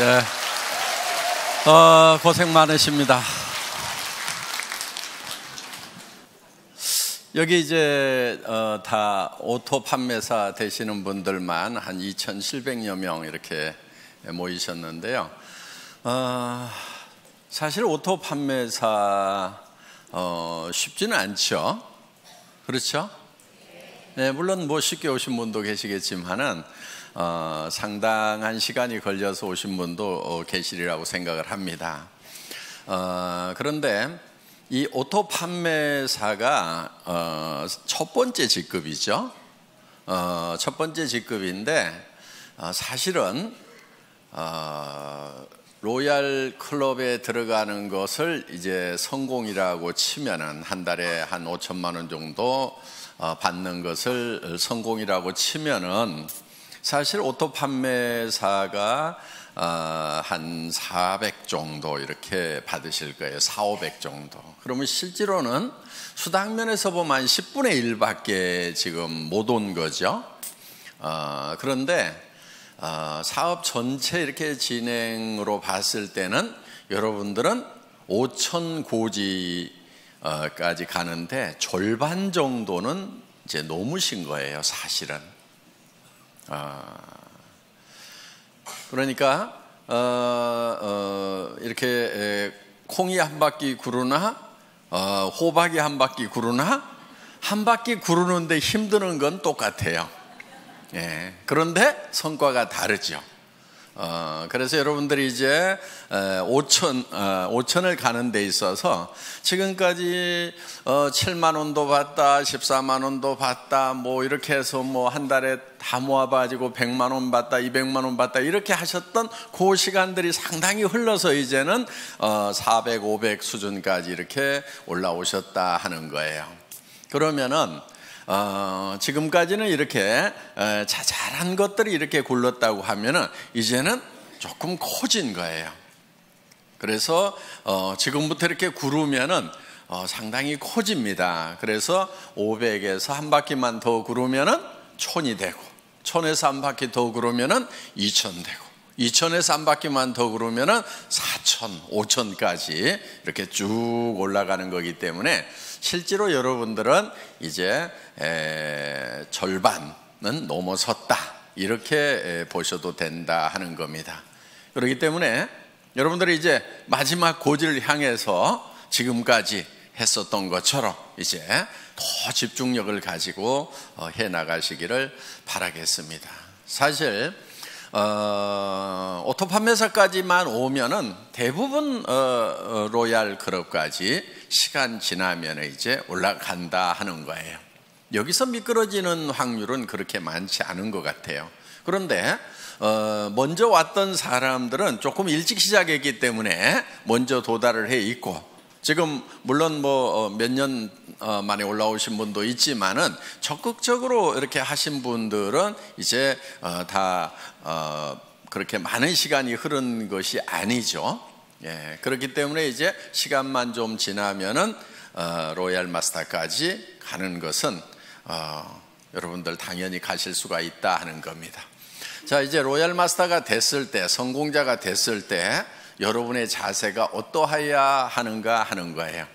네, 고생 많으십니다. 여기 이제 다 오토 판매사 되시는 분들만 한 2,700여 명 이렇게 모이셨는데요. 사실 오토 판매사 쉽지는 않죠. 그렇죠? 네, 물론 뭐 쉽게 오신 분도 계시겠지만은 상당한 시간이 걸려서 오신 분도 계시리라고 생각을 합니다. 그런데 이 오토 판매사가 첫 번째 직급이죠. 첫 번째 직급인데 사실은 로얄 클럽에 들어가는 것을 이제 성공이라고 치면은 한 달에 한 5천만 원 정도 받는 것을 성공이라고 치면은 사실 오토 판매사가 한 400 정도 이렇게 받으실 거예요. 400, 500 정도. 그러면 실제로는 수당면에서 보면 한 10분의 1밖에 지금 못 온 거죠. 그런데 사업 전체 이렇게 진행으로 봤을 때는 여러분들은 5천 고지까지 가는데 절반 정도는 이제 넘으신 거예요, 사실은. 그러니까 이렇게 콩이 한 바퀴 구르나 호박이 한 바퀴 구르나 한 바퀴 구르는데 힘드는 건 똑같아요. 예, 그런데 성과가 다르죠. 그래서 여러분들이 이제 5천을 가는 데 있어서 지금까지 7만 원도 받다, 14만 원도 받다, 뭐 이렇게 해서 뭐 한 달에 다 모아가지고 100만 원 받다, 200만 원 받다 이렇게 하셨던 그 시간들이 상당히 흘러서 이제는 400, 500 수준까지 이렇게 올라오셨다 하는 거예요. 그러면은 지금까지는 이렇게 자잘한 것들이 이렇게 굴렀다고 하면은 이제는 조금 커진 거예요. 그래서 지금부터 이렇게 구르면은 상당히 커집니다. 그래서 500에서 한 바퀴만 더 구르면은 1000이 되고, 1000에서 한 바퀴 더 구르면은 2000 되고, 2000에서 한 바퀴만 더 구르면은 4000, 5000까지 이렇게 쭉 올라가는 거기 때문에 실제로 여러분들은 이제 절반은 넘어섰다 이렇게 보셔도 된다 하는 겁니다. 그렇기 때문에 여러분들이 이제 마지막 고지를 향해서 지금까지 했었던 것처럼 이제 더 집중력을 가지고 해 나가시기를 바라겠습니다. 사실 오토 판매사까지만 오면은 대부분 로얄 클럽까지 시간 지나면 이제 올라간다 하는 거예요. 여기서 미끄러지는 확률은 그렇게 많지 않은 것 같아요. 그런데 먼저 왔던 사람들은 조금 일찍 시작했기 때문에 먼저 도달을 해 있고, 지금 물론 뭐 몇 년 만에 올라오신 분도 있지만은 적극적으로 이렇게 하신 분들은 이제 다 그렇게 많은 시간이 흐른 것이 아니죠. 예, 그렇기 때문에 이제 시간만 좀 지나면은 로얄 마스터까지 가는 것은 여러분들 당연히 가실 수가 있다 하는 겁니다. 자, 이제 로얄 마스터가 됐을 때, 성공자가 됐을 때 여러분의 자세가 어떠해야 하는가 하는 거예요.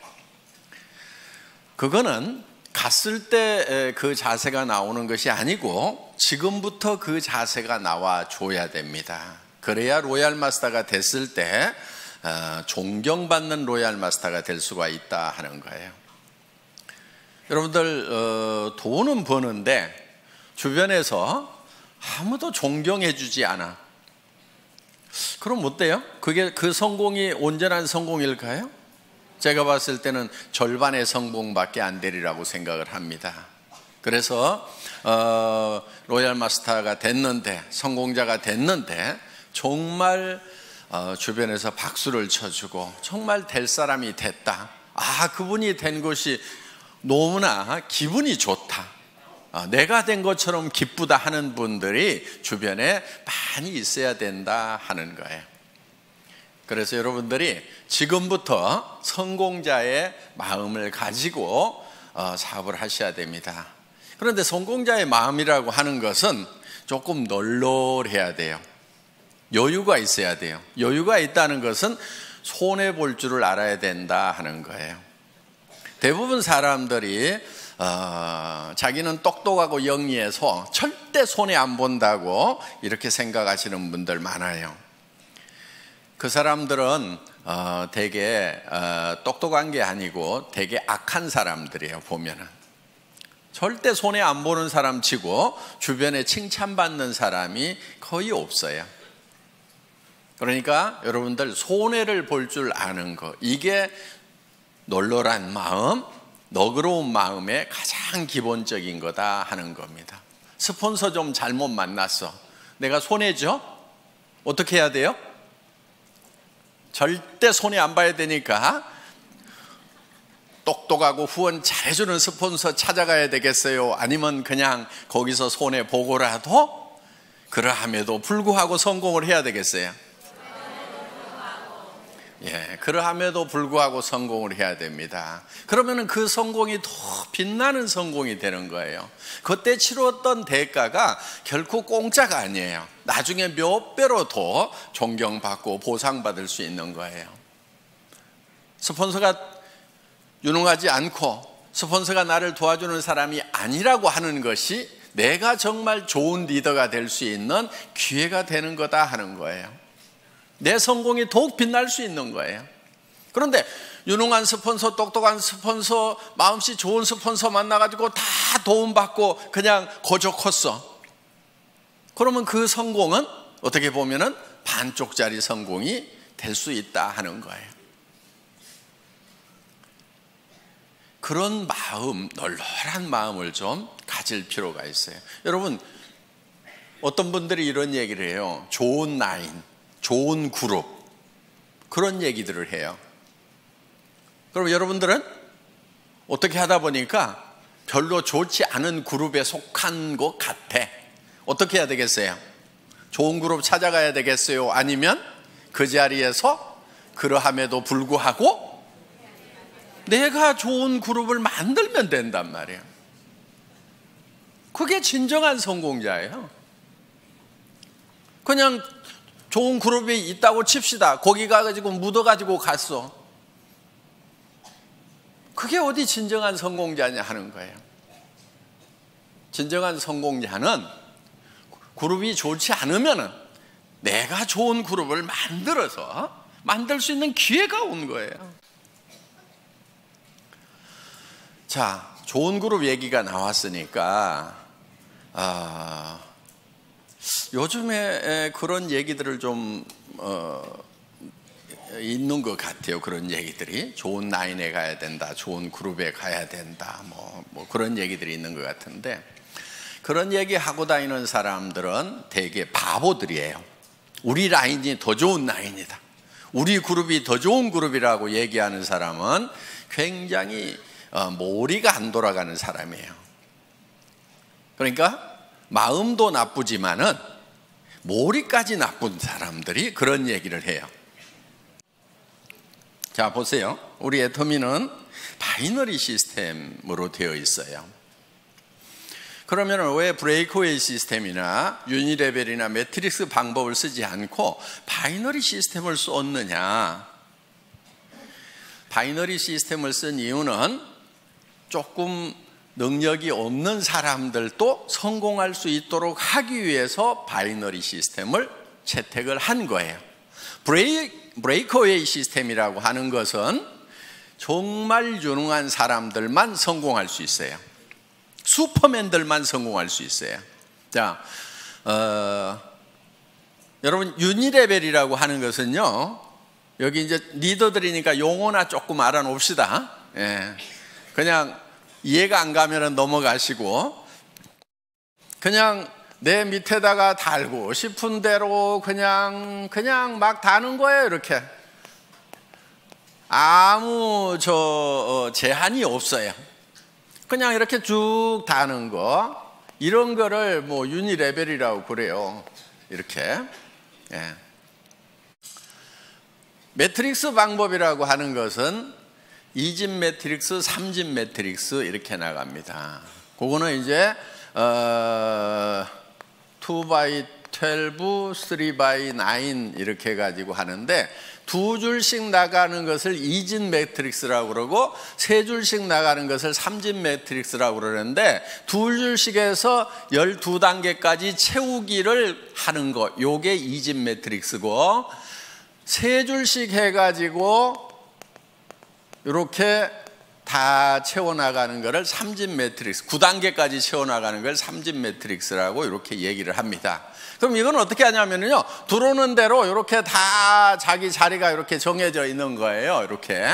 그거는 갔을 때 그 자세가 나오는 것이 아니고 지금부터 그 자세가 나와 줘야 됩니다. 그래야 로얄 마스터가 됐을 때 존경받는 로얄 마스터가 될 수가 있다 하는 거예요. 여러분들 돈은 버는데 주변에서 아무도 존경해 주지 않아. 그럼 어때요? 그게 그 성공이 온전한 성공일까요? 제가 봤을 때는 절반의 성공밖에 안 되리라고 생각을 합니다. 그래서 로얄 마스터가 됐는데, 성공자가 됐는데 정말 주변에서 박수를 쳐주고 정말 될 사람이 됐다, 그분이 된 것이 너무나 기분이 좋다, 내가 된 것처럼 기쁘다 하는 분들이 주변에 많이 있어야 된다 하는 거예요. 그래서 여러분들이 지금부터 성공자의 마음을 가지고 사업을 하셔야 됩니다. 그런데 성공자의 마음이라고 하는 것은 조금 널널해야 돼요. 여유가 있어야 돼요. 여유가 있다는 것은 손해볼 줄을 알아야 된다 하는 거예요. 대부분 사람들이 자기는 똑똑하고 영리해서 절대 손해 안 본다고 이렇게 생각하시는 분들 많아요. 그 사람들은 되게 똑똑한 게 아니고 되게 악한 사람들이에요. 보면은 절대 손해 안 보는 사람 치고 주변에 칭찬받는 사람이 거의 없어요. 그러니까 여러분들 손해를 볼 줄 아는 거, 이게 널널한 마음, 너그러운 마음의 가장 기본적인 거다 하는 겁니다. 스폰서 좀 잘못 만났어. 내가 손해죠? 어떻게 해야 돼요? 절대 손해 안 봐야 되니까 똑똑하고 후원 잘해주는 스폰서 찾아가야 되겠어요? 아니면 그냥 거기서 손해 보고라도 그러함에도 불구하고 성공을 해야 되겠어요? 예, 그러함에도 불구하고 성공을 해야 됩니다. 그러면 그 성공이 더 빛나는 성공이 되는 거예요. 그때 치렀던 대가가 결코 공짜가 아니에요. 나중에 몇 배로 더 존경받고 보상받을 수 있는 거예요. 스폰서가 유능하지 않고 스폰서가 나를 도와주는 사람이 아니라고 하는 것이 내가 정말 좋은 리더가 될 수 있는 기회가 되는 거다 하는 거예요. 내 성공이 더욱 빛날 수 있는 거예요. 그런데 유능한 스폰서, 똑똑한 스폰서, 마음씨 좋은 스폰서 만나가지고 다 도움받고 그냥 거저 컸어. 그러면 그 성공은 어떻게 보면은 반쪽짜리 성공이 될 수 있다 하는 거예요. 그런 마음, 널널한 마음을 좀 가질 필요가 있어요. 여러분, 어떤 분들이 이런 얘기를 해요. 좋은 라인, 좋은 그룹, 그런 얘기들을 해요. 그럼 여러분들은 어떻게 하다 보니까 별로 좋지 않은 그룹에 속한 것 같아. 어떻게 해야 되겠어요? 좋은 그룹 찾아가야 되겠어요? 아니면 그 자리에서 그러함에도 불구하고 내가 좋은 그룹을 만들면 된단 말이에요. 그게 진정한 성공자예요. 그냥 좋은 그룹이 있다고 칩시다. 거기 가가지고 묻어가지고 갔어. 그게 어디 진정한 성공자냐 하는 거예요. 진정한 성공자는 그룹이 좋지 않으면 내가 좋은 그룹을 만들어서 만들 수 있는 기회가 온 거예요. 자, 좋은 그룹 얘기가 나왔으니까 요즘에 그런 얘기들을 좀 있는 것 같아요. 그런 얘기들이 좋은 라인에 가야 된다, 좋은 그룹에 가야 된다, 뭐 그런 얘기들이 있는 것 같은데, 그런 얘기 하고 다니는 사람들은 되게 바보들이에요. 우리 라인이 더 좋은 라인이다, 우리 그룹이 더 좋은 그룹이라고 얘기하는 사람은 굉장히 머리가 안 돌아가는 사람이에요. 그러니까 마음도 나쁘지만은 머리까지 나쁜 사람들이 그런 얘기를 해요. 자, 보세요. 우리 애터미는 바이너리 시스템으로 되어 있어요. 그러면 왜 브레이크웨이 시스템이나 유니레벨이나 매트릭스 방법을 쓰지 않고 바이너리 시스템을 썼느냐? 바이너리 시스템을 쓴 이유는 조금 능력이 없는 사람들도 성공할 수 있도록 하기 위해서 바이너리 시스템을 채택을 한 거예요. 브레이크웨이 시스템이라고 하는 것은 정말 유능한 사람들만 성공할 수 있어요. 슈퍼맨들만 성공할 수 있어요. 자, 여러분, 유니레벨이라고 하는 것은요, 여기 이제 리더들이니까 용어나 조금 알아놓읍시다. 예. 그냥 이해가 안 가면 넘어가시고, 그냥 내 밑에다가 달고 싶은 대로 그냥 막 다는 거예요. 이렇게 아무 제한이 없어요. 그냥 이렇게 쭉 다는 거, 이런 거를 뭐 유니레벨이라고 그래요. 이렇게. 예. 매트릭스 방법이라고 하는 것은 2집 매트릭스, 3집 매트릭스 이렇게 나갑니다. 그거는 이제 2x2, 12, 3x9 이렇게 해가지고 하는데, 두 줄씩 나가는 것을 2진 매트릭스라고 그러고 세 줄씩 나가는 것을 3진 매트릭스라고 그러는데, 두 줄씩 해서 12단계까지 채우기를 하는 거, 요게 2진 매트릭스고, 세 줄씩 해가지고 이렇게 다 채워나가는 것을 3진 매트릭스, 9단계까지 채워나가는 걸 3진 매트릭스라고 이렇게 얘기를 합니다. 그럼 이건 어떻게 하냐면요, 들어오는 대로 이렇게 다 자기 자리가 이렇게 정해져 있는 거예요. 이렇게.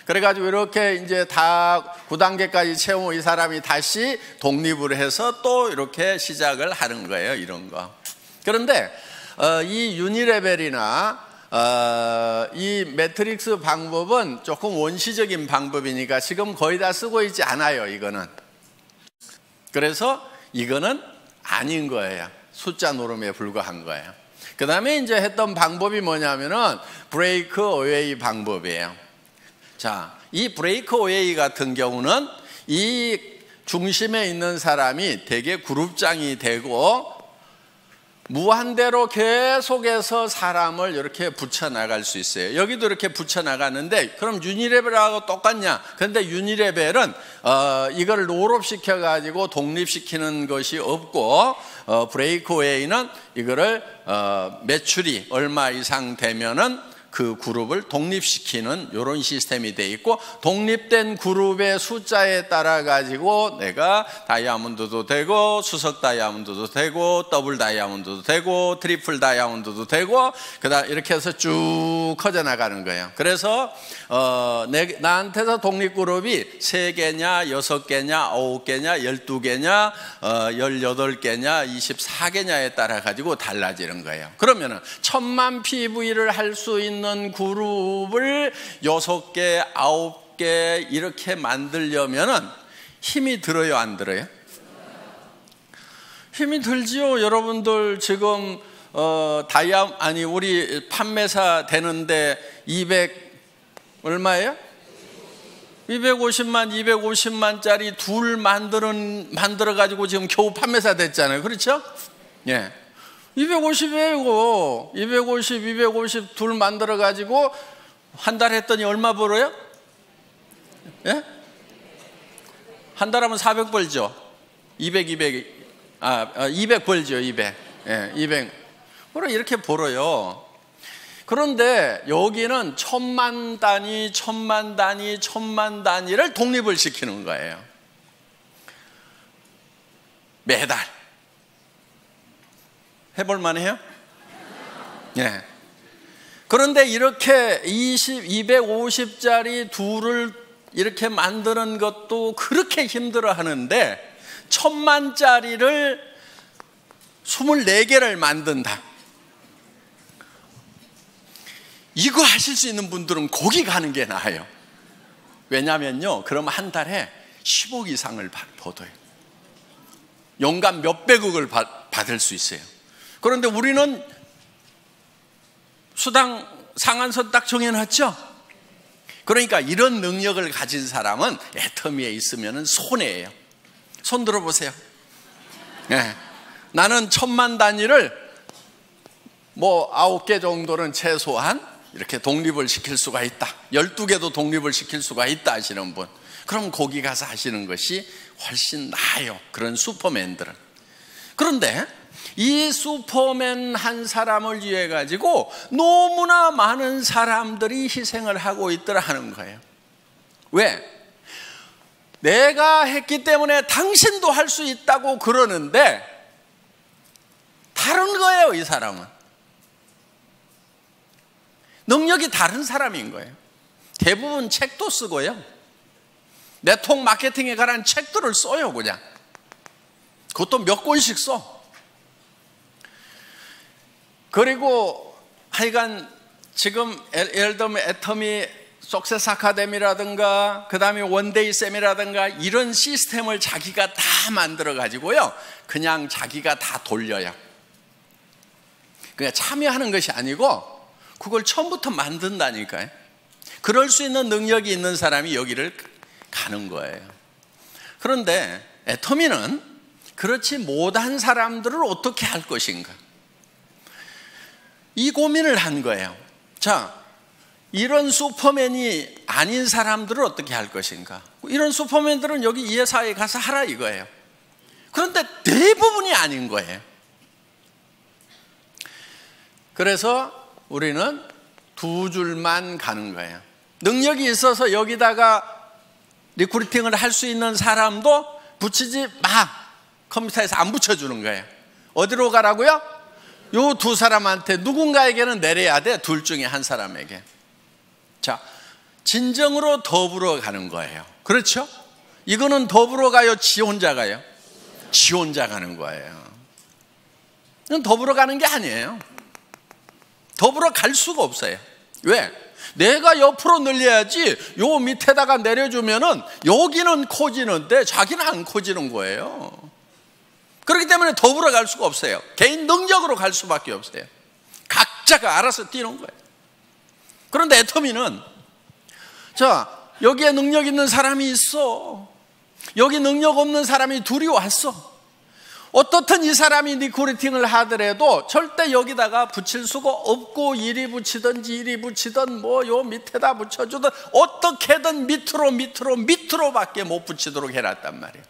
그래가지고 이렇게 이제 다 9단계까지 채우면 이 사람이 다시 독립을 해서 또 이렇게 시작을 하는 거예요. 이런 거. 그런데 이 유니레벨이나 이 매트릭스 방법은 조금 원시적인 방법이니까 지금 거의 다 쓰고 있지 않아요. 이거는. 그래서 이거는 아닌 거예요. 숫자 노름에 불과한 거예요. 그 다음에 이제 했던 방법이 뭐냐면은 브레이크 어웨이 방법이에요. 자, 이 브레이크 어웨이 같은 경우는 이 중심에 있는 사람이 되게 그룹장이 되고 무한대로 계속해서 사람을 이렇게 붙여나갈 수 있어요. 여기도 이렇게 붙여나가는데, 그럼 유니레벨하고 똑같냐? 그런데 유니레벨은 이걸 롤업시켜가지고 독립시키는 것이 없고, 브레이크웨이는 이거를 매출이 얼마 이상 되면은 그 그룹을 독립시키는 이런 시스템이 돼 있고, 독립된 그룹의 숫자에 따라 가지고 내가 다이아몬드도 되고 수석 다이아몬드도 되고 더블 다이아몬드도 되고 트리플 다이아몬드도 되고, 그다음 이렇게 해서 쭉 커져 나가는 거예요. 그래서 나한테서 독립 그룹이 3개냐 6개냐 9개냐 12개냐 18개냐 24개냐에 따라 가지고 달라지는 거예요. 그러면은 1000만 PV를 할 수 있는 그룹을 6개, 9개 이렇게 만들려면은 힘이 들어요, 안 들어요? 힘이 들지요. 여러분들 지금 우리 판매사 되는데 200 얼마예요? 250만짜리 둘 만들어 가지고 지금 겨우 판매사 됐잖아요. 그렇죠? 예. 250이에요. 250 둘 만들어 가지고 한 달 했더니 얼마 벌어요? 예? 한 달 하면 400 벌죠. 200 벌죠. 200. 예, 200. 그래 이렇게 벌어요. 그런데 여기는 1000만 단위, 1000만 단위, 1000만 단위를 독립을 시키는 거예요. 매달. 해볼만 해요? 네. 그런데 이렇게 250짜리 둘을 이렇게 만드는 것도 그렇게 힘들어 하는데 1000만짜리를 24개를 만든다. 이거 하실 수 있는 분들은 거기 가는 게 나아요. 왜냐면요, 그럼 한 달에 10억 이상을 벌어요. 연간 몇백억을 받을 수 있어요. 그런데 우리는 수당 상한선 딱 정해놨죠. 그러니까 이런 능력을 가진 사람은 애터미에 있으면 손해예요. 손 들어보세요. 네. 나는 1000만 단위를 9개 정도는 최소한 이렇게 독립을 시킬 수가 있다. 12개도 독립을 시킬 수가 있다 하시는 분, 그럼 거기 가서 하시는 것이 훨씬 나아요. 그런 슈퍼맨들은. 그런데 이 슈퍼맨 한 사람을 위해 가지고 너무나 많은 사람들이 희생을 하고 있더라 하는 거예요. 왜? 내가 했기 때문에 당신도 할 수 있다고 그러는데 다른 거예요. 이 사람은 능력이 다른 사람인 거예요. 대부분 책도 쓰고요, 네트워크 마케팅에 관한 책들을 써요. 그냥 그것도 몇 권씩 써. 그리고 하여간 지금 예를 들면 애터미 석세스 아카데미라든가 그 다음에 원데이 쌤이라든가 이런 시스템을 자기가 다 만들어 가지고요, 그냥 자기가 다 돌려요. 그냥 참여하는 것이 아니고 그걸 처음부터 만든다니까요. 그럴 수 있는 능력이 있는 사람이 여기를 가는 거예요. 그런데 애터미는 그렇지 못한 사람들을 어떻게 할 것인가? 이 고민을 한 거예요. 자, 이런 슈퍼맨이 아닌 사람들은 어떻게 할 것인가? 이런 슈퍼맨들은 여기 이 회사에 가서 하라 이거예요. 그런데 대부분이 아닌 거예요. 그래서 우리는 두 줄만 가는 거예요. 능력이 있어서 여기다가 리크루팅을 할 수 있는 사람도 붙이지 마. 컴퓨터에서 안 붙여주는 거예요. 어디로 가라고요? 요 두 사람한테 누군가에게는 내려야 돼. 둘 중에 한 사람에게. 자, 진정으로 더불어 가는 거예요. 그렇죠? 이거는 더불어 가요? 지 혼자 가요? 지 혼자 가는 거예요. 이건 더불어 가는 게 아니에요. 더불어 갈 수가 없어요. 왜? 내가 옆으로 늘려야지 요 밑에다가 내려주면은 여기는 커지는데 자기는 안 커지는 거예요. 그렇기 때문에 더불어 갈 수가 없어요. 개인 능력으로 갈 수밖에 없어요. 각자가 알아서 뛰는 거예요. 그런데 애터미는 자, 여기에 능력 있는 사람이 있어. 여기 능력 없는 사람이 둘이 왔어. 어떻든 이 사람이 리크루팅을 하더라도 절대 여기다가 붙일 수가 없고, 이리 붙이든지 이리 붙이든 뭐 요 밑에다 붙여주든 어떻게든 밑으로밖에 못 붙이도록 해놨단 말이에요.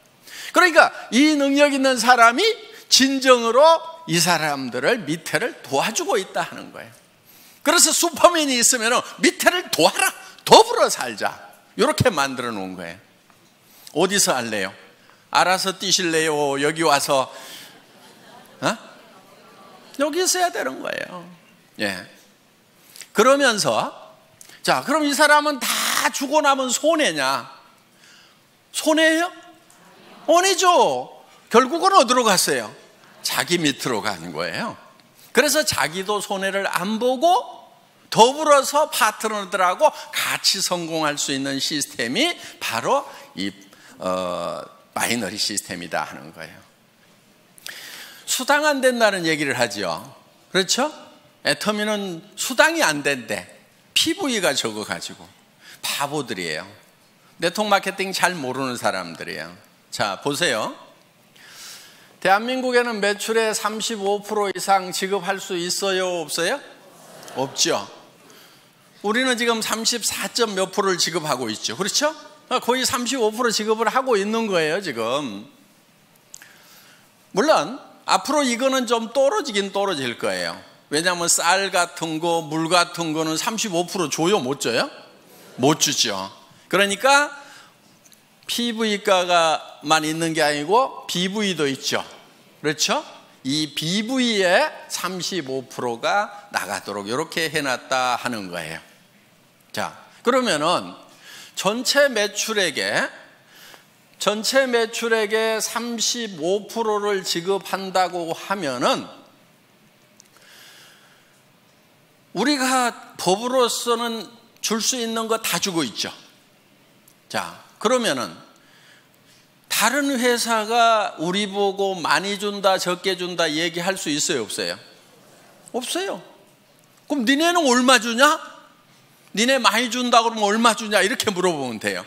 그러니까 이 능력 있는 사람이 진정으로 이 사람들을 밑에를 도와주고 있다 하는 거예요. 그래서 슈퍼맨이 있으면 밑에를 도와라, 더불어 살자, 이렇게 만들어 놓은 거예요. 어디서 할래요? 알아서 뛰실래요? 여기 와서 여기 있어야 되는 거예요. 예. 그러면서 자, 그럼 이 사람은 다 주고 나면 손해냐? 손해예요? 아니죠. 결국은 어디로 갔어요? 자기 밑으로 가는 거예요. 그래서 자기도 손해를 안 보고 더불어서 파트너들하고 같이 성공할 수 있는 시스템이 바로 이 바이너리 시스템이다 하는 거예요. 수당 안 된다는 얘기를 하죠. 그렇죠? 애터미는 수당이 안 된대. PV가 적어가지고. 바보들이에요. 네트워크 마케팅 잘 모르는 사람들이에요. 자, 보세요. 대한민국에는 매출의 35% 이상 지급할 수 있어요? 없어요? 없죠. 우리는 지금 34점 몇 프로를 지급하고 있죠. 그렇죠? 거의 35% 지급을 하고 있는 거예요, 지금. 물론 앞으로 이거는 좀 떨어지긴 떨어질 거예요. 왜냐하면 쌀 같은 거, 물 같은 거는 35% 줘요? 못 줘요? 못 주죠. 그러니까 PV가만 있는 게 아니고 BV도 있죠. 그렇죠? 이 BV에 35%가 나가도록 이렇게 해놨다 하는 거예요. 자, 그러면은 전체 매출액의 35%를 지급한다고 하면은 우리가 법으로서는 줄 수 있는 거 다 주고 있죠. 자, 그러면은 다른 회사가 우리 보고 많이 준다, 적게 준다 얘기할 수 있어요, 없어요? 없어요. 그럼 니네는 얼마 주냐? 니네 많이 준다 그러면 얼마 주냐? 이렇게 물어보면 돼요.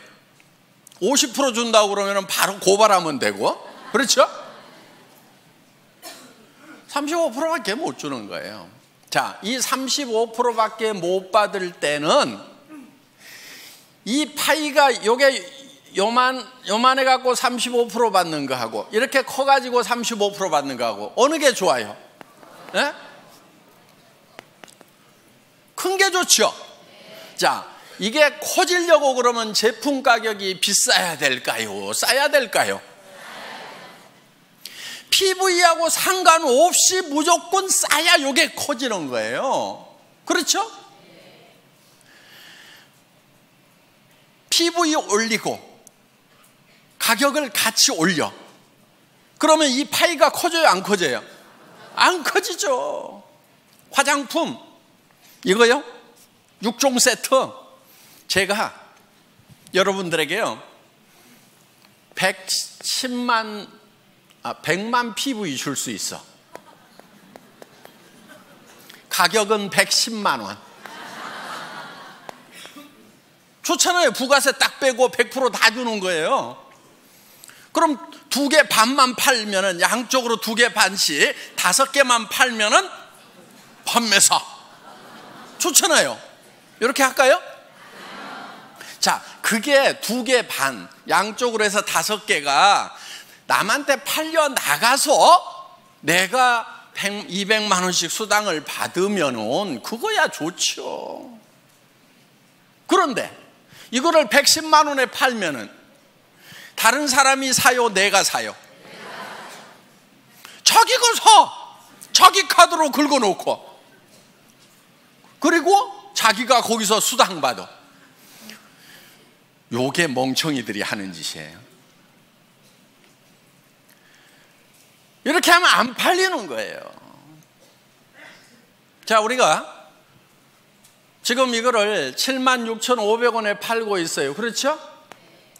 50% 준다고 그러면 바로 고발하면 되고, 그렇죠? 35%밖에 못 주는 거예요. 자, 이 35%밖에 못 받을 때는 이 파이가 요게 요만해 갖고 35% 받는 거 하고 이렇게 커 가지고 35% 받는 거 하고 어느 게 좋아요? 네? 큰 게 좋죠. 자, 이게 커지려고 그러면 제품 가격이 비싸야 될까요? 싸야 될까요? PV하고 상관없이 무조건 싸야 이게 커지는 거예요. 그렇죠? PV 올리고 가격을 같이 올려. 그러면 이 파이가 커져요? 안 커져요? 안 커지죠. 화장품 이거요? 6종 세트 제가 여러분들에게요 100만 PV 줄 수 있어. 가격은 110만 원. 좋잖아요. 부가세 딱 빼고 100% 다 주는 거예요. 그럼 2개 반만 팔면은 양쪽으로 2개 반씩 5개만 팔면은 판매사. 좋잖아요. 이렇게 할까요? 자, 그게 2개 반, 양쪽으로 해서 5개가 남한테 팔려 나가서 내가 200만 원씩 수당을 받으면은 그거야 좋죠. 그런데 이거를 110만 원에 팔면은 다른 사람이 사요, 내가 사요? 자기 거 사. 자기 카드로 긁어놓고, 그리고 자기가 거기서 수당 받아. 요게 멍청이들이 하는 짓이에요. 이렇게 하면 안 팔리는 거예요. 자, 우리가 지금 이거를 76,500원에 팔고 있어요. 그렇죠?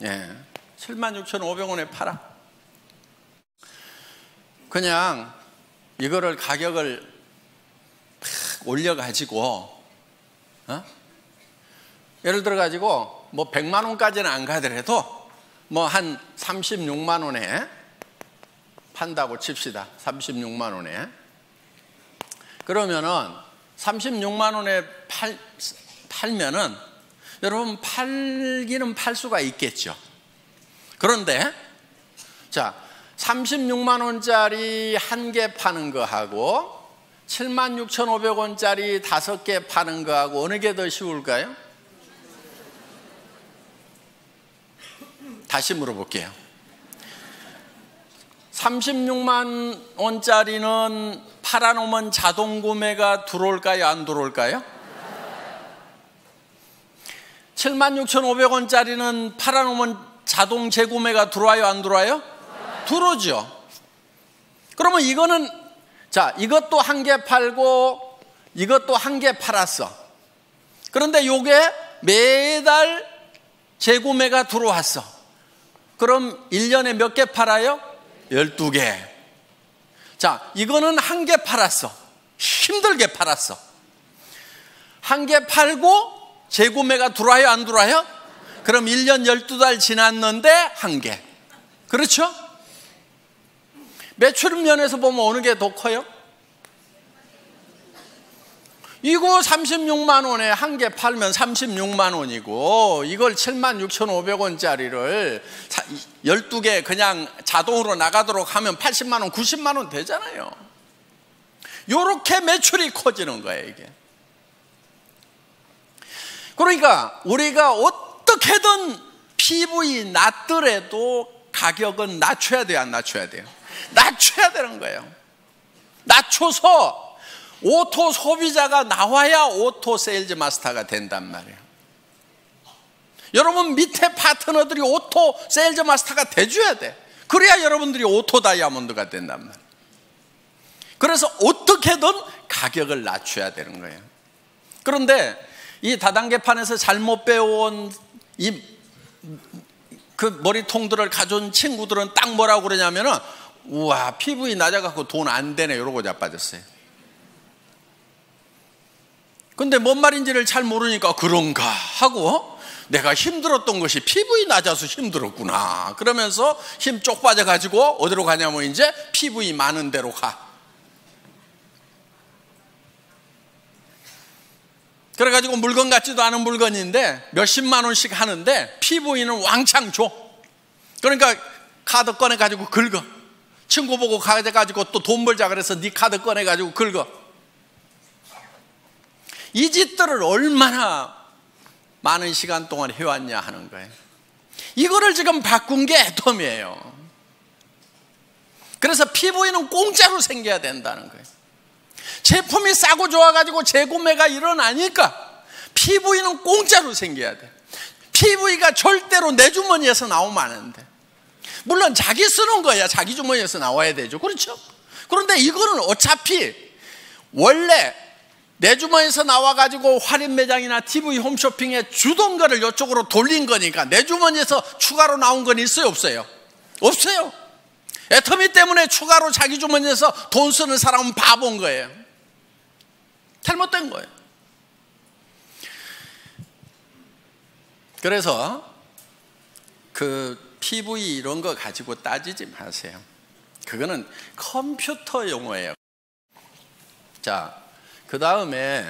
예. 76,500원에 팔아. 그냥 이거를 가격을 팍 올려가지고, 예를 들어가지고 뭐 100만 원까지는 안 가더라도 뭐 한 36만 원에 판다고 칩시다. 36만 원에. 그러면은 36만 원에 팔면은 여러분 팔기는 팔 수가 있겠죠. 그런데 자, 36만 원짜리 1개 파는 거하고 76,500원짜리 5개 파는 거하고 어느 게 더 쉬울까요? 다시 물어볼게요. 36만 원짜리는 팔아놓으면 자동 구매가 들어올까요? 안 들어올까요? 76,500원짜리는 팔아놓으면 자동 재구매가 들어와요? 안 들어와요? 들어오죠. 그러면 이거는, 자, 이것도 1개 팔고 이것도 1개 팔았어. 그런데 요게 매달 재구매가 들어왔어. 그럼 1년에 몇 개 팔아요? 12개. 자, 이거는 1개 팔았어. 힘들게 팔았어. 1개 팔고 재구매가 들어와요? 안 들어와요? 그럼 1년 12달 지났는데 1개. 그렇죠? 매출 면에서 보면 어느 게 더 커요? 이거 36만 원에 1개 팔면 36만 원이고, 이걸 76,500원짜리를 12개 그냥 자동으로 나가도록 하면 80만 원, 90만 원 되잖아요. 이렇게 매출이 커지는 거예요, 이게. 그러니까 우리가 어떻게든 PV 낮더라도 가격은 낮춰야 돼요, 안 낮춰야 돼요? 낮춰야 되는 거예요. 낮춰서 오토 소비자가 나와야 오토 세일즈 마스터가 된단 말이에요. 여러분 밑에 파트너들이 오토 세일즈 마스터가 돼줘야 돼. 그래야 여러분들이 오토 다이아몬드가 된단 말이에요. 그래서 어떻게든 가격을 낮춰야 되는 거예요. 그런데 이 다단계판에서 잘못 배워온 그 머리통들을 가져온 친구들은 딱 뭐라고 그러냐면은, 우와, PV 낮아갖고 돈 안 되네, 이러고 자빠졌어요. 근데 뭔 말인지를 잘 모르니까 그런가 하고, 내가 힘들었던 것이 PV 낮아서 힘들었구나 그러면서 힘 쪽 빠져가지고 어디로 가냐면 이제 PV 많은 데로 가. 그래가지고 물건 같지도 않은 물건인데 몇십만 원씩 하는데 PV는 왕창 줘. 그러니까 카드 꺼내가지고 긁어. 친구 보고 가져가지고 또 돈 벌자 그래서 네 카드 꺼내가지고 긁어. 이 짓들을 얼마나 많은 시간 동안 해왔냐 하는 거예요. 이거를 지금 바꾼 게 애텀이에요. 그래서 PV는 공짜로 생겨야 된다는 거예요. 제품이 싸고 좋아가지고 재구매가 일어나니까 PV는 공짜로 생겨야 돼. PV가 절대로 내 주머니에서 나오면 안 돼. 물론 자기 쓰는 거야 자기 주머니에서 나와야 되죠. 그렇죠? 그런데 이거는 어차피 원래 내 주머니에서 나와가지고 할인 매장이나 TV 홈쇼핑에 주던 거를 이쪽으로 돌린 거니까 내 주머니에서 추가로 나온 건 있어요? 없어요? 없어요. 애터미 때문에 추가로 자기 주머니에서 돈 쓰는 사람은 바본 거예요. 잘못된 거예요. 그래서 그 PV 이런 거 가지고 따지지 마세요. 그거는 컴퓨터 용어예요. 자, 그 다음에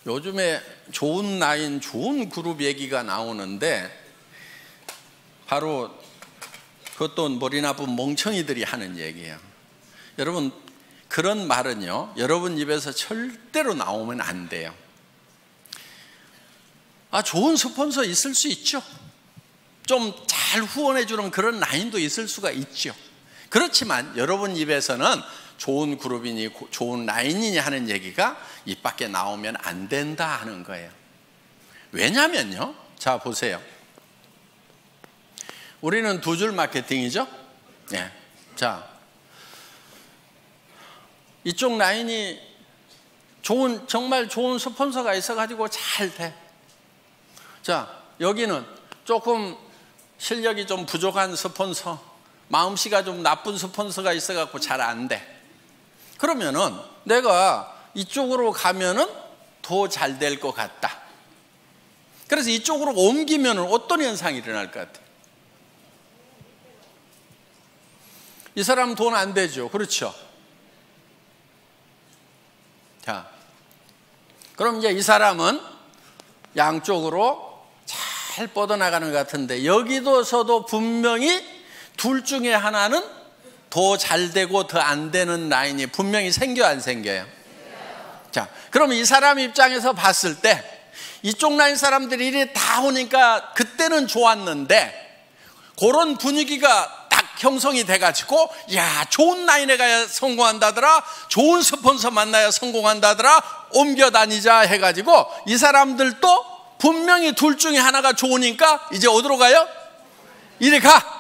요즘에 좋은 라인, 좋은 그룹 얘기가 나오는데 바로 그것도 머리 나쁜 멍청이들이 하는 얘기예요. 여러분, 그런 말은요, 여러분 입에서 절대로 나오면 안 돼요. 좋은 스폰서 있을 수 있죠. 좀 잘 후원해주는 그런 라인도 있을 수가 있죠. 그렇지만 여러분 입에서는 좋은 그룹이니 좋은 라인이니 하는 얘기가 입 밖에 나오면 안 된다 하는 거예요. 왜냐면요, 자 보세요. 우리는 두 줄 마케팅이죠. 네. 자, 이쪽 라인이 정말 좋은 스폰서가 있어가지고 잘 돼. 자, 여기는 조금 실력이 좀 부족한 스폰서, 마음씨가 좀 나쁜 스폰서가 있어갖고 잘 안 돼. 그러면은 내가 이쪽으로 가면은 더 잘 될 것 같다. 그래서 이쪽으로 옮기면은 어떤 현상이 일어날 것 같아요? 이 사람 돈 안 되죠. 그렇죠? 자, 그럼 이제 이 사람은 양쪽으로 잘 뻗어나가는 것 같은데 여기서도 분명히 둘 중에 하나는 더 잘 되고 더 안 되는 라인이 분명히 생겨 안 생겨요? 자, 그럼 이 사람 입장에서 봤을 때 이쪽 라인 사람들이 이리 다 오니까 그때는 좋았는데 그런 분위기가 딱 형성이 돼가지고 야, 좋은 라인에 가야 성공한다더라, 좋은 스폰서 만나야 성공한다더라, 옮겨 다니자 해가지고 이 사람들도 분명히 둘 중에 하나가 좋으니까 이제 어디로 가요? 이리 가.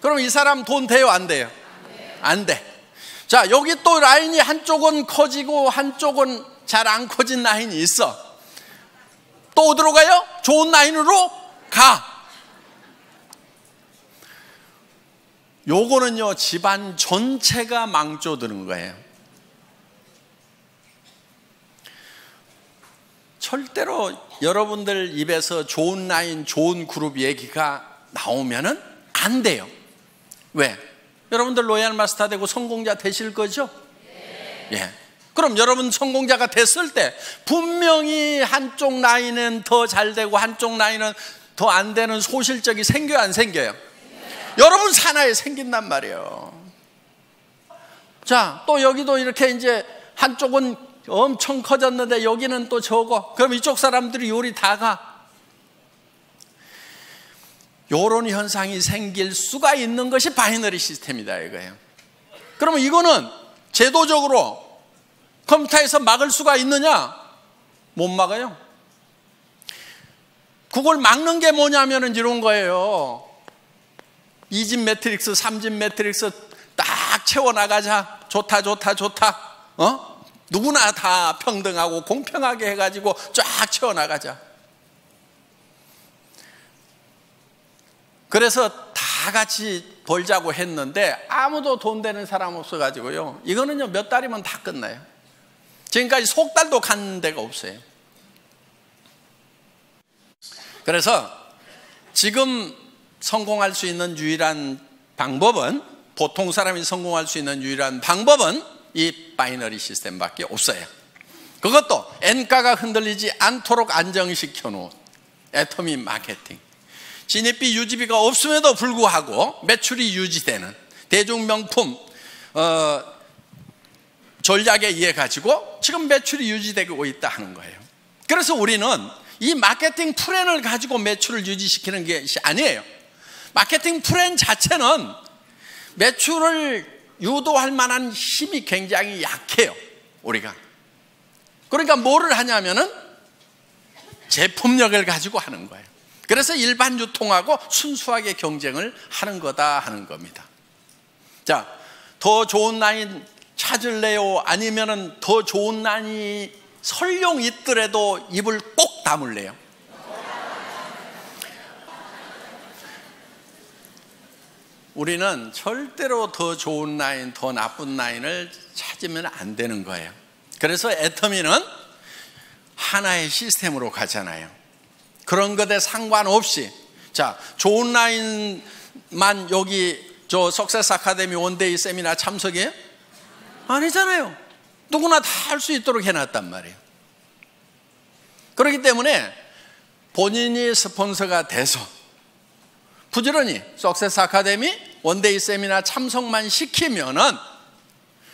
그럼 이 사람 돈 돼요, 안 돼요? 안 돼. 자, 여기 또 라인이 한쪽은 커지고 한쪽은 잘 안 커진 라인이 있어. 또 어디로 가요? 좋은 라인으로 가. 요거는요, 집안 전체가 망조드는 거예요. 절대로 여러분들 입에서 좋은 라인, 좋은 그룹 얘기가 나오면은 안 돼요. 왜? 여러분들 로얄 마스터 되고 성공자 되실 거죠? 네. 예. 그럼 여러분 성공자가 됐을 때 분명히 한쪽 라인은 더 잘 되고 한쪽 라인은 더 안 되는 소실적이 생겨요, 안 생겨요? 네. 여러분 산하에 생긴단 말이에요. 자, 또 여기도 이렇게 이제 한쪽은 엄청 커졌는데 여기는 또 적어. 그럼 이쪽 사람들이 요리 다 가. 요런 현상이 생길 수가 있는 것이 바이너리 시스템이다 이거예요. 그러면 이거는 제도적으로 컴퓨터에서 막을 수가 있느냐? 못 막아요. 그걸 막는 게 뭐냐면은 이런 거예요. 2집 매트릭스, 3집 매트릭스 딱 채워나가자. 좋다. 누구나 다 평등하고 공평하게 해가지고 쫙 채워나가자. 그래서 다 같이 벌자고 했는데 아무도 돈 되는 사람 없어가지고요. 이거는요, 몇 달이면 다 끝나요. 지금까지 석 달도 간 데가 없어요. 그래서 지금 성공할 수 있는 유일한 방법은, 보통 사람이 성공할 수 있는 유일한 방법은 이 바이너리 시스템밖에 없어요. 그것도 엔가가 흔들리지 않도록 안정시켜 놓은 애터미 마케팅. 진입비 유지비가 없음에도 불구하고 매출이 유지되는 대중명품 전략에 의해 가지고 지금 매출이 유지되고 있다 하는 거예요. 그래서 우리는 이 마케팅 플랜을 가지고 매출을 유지시키는 것이 아니에요. 마케팅 플랜 자체는 매출을 유도할 만한 힘이 굉장히 약해요, 우리가. 그러니까 뭐를 하냐면은 제품력을 가지고 하는 거예요. 그래서 일반 유통하고 순수하게 경쟁을 하는 거다 하는 겁니다. 자, 더 좋은 라인 찾을래요? 아니면은 더 좋은 라인이 설령 있더라도 입을 꼭 다물래요? 우리는 절대로 더 좋은 라인, 더 나쁜 라인을 찾으면 안 되는 거예요. 그래서 애터미는 하나의 시스템으로 가잖아요. 그런 것에 상관없이, 자, 좋은 라인만 여기 저 석세스 아카데미 원데이 세미나 참석이에요? 아니잖아요. 누구나 다 할 수 있도록 해놨단 말이에요. 그렇기 때문에 본인이 스폰서가 돼서 부지런히 석세스 아카데미 원데이 세미나 참석만 시키면은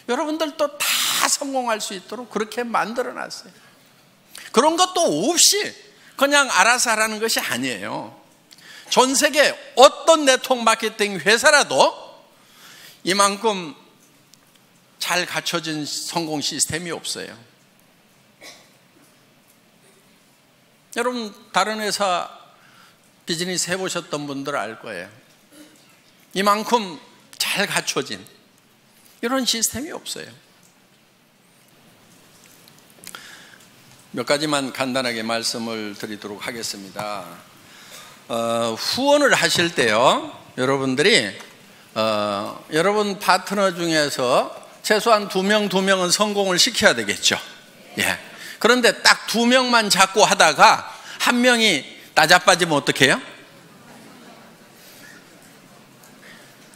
여러분들도 다 성공할 수 있도록 그렇게 만들어놨어요. 그런 것도 없이 그냥 알아서 하라는 것이 아니에요. 전 세계 어떤 네트워크 마케팅 회사라도 이만큼 잘 갖춰진 성공 시스템이 없어요. 여러분 다른 회사 비즈니스 해보셨던 분들 알 거예요. 이만큼 잘 갖춰진 이런 시스템이 없어요. 몇 가지만 간단하게 말씀을 드리도록 하겠습니다. 후원을 하실 때요, 여러분들이 여러분 파트너 중에서 최소한 2명은 성공을 시켜야 되겠죠. 예. 그런데 딱 2명만 잡고 하다가 1명이 나자빠지면 어떻게 해요?